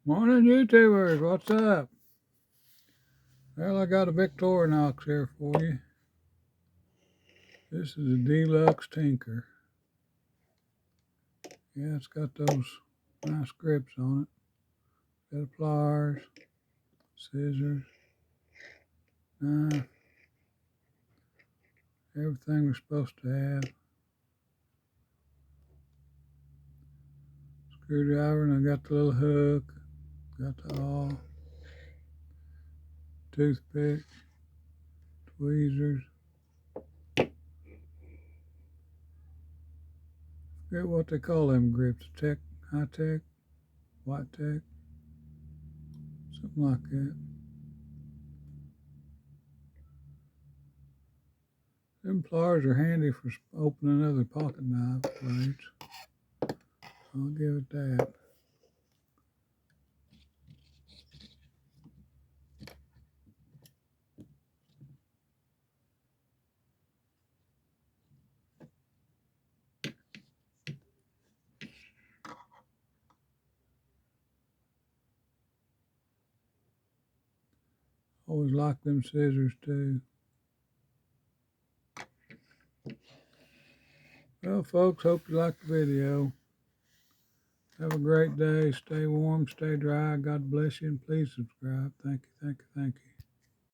Morning, YouTubers. What's up? Well, I got a Victoranox here for you. This is a deluxe tinker. Yeah, it's got those nice grips on it. Got pliers, scissors, knife, everything we're supposed to have. Screwdriver, and I got the little hook. Got the awl, toothpick, tweezers. Forget what they call them grips. Tech, high tech, white tech, something like that. Them pliers are handy for opening other pocket knife blades. I'll give it that. Always like them scissors too. Well, folks, hope you liked the video. Have a great day. Stay warm, stay dry. God bless you, and please subscribe. Thank you, thank you, thank you.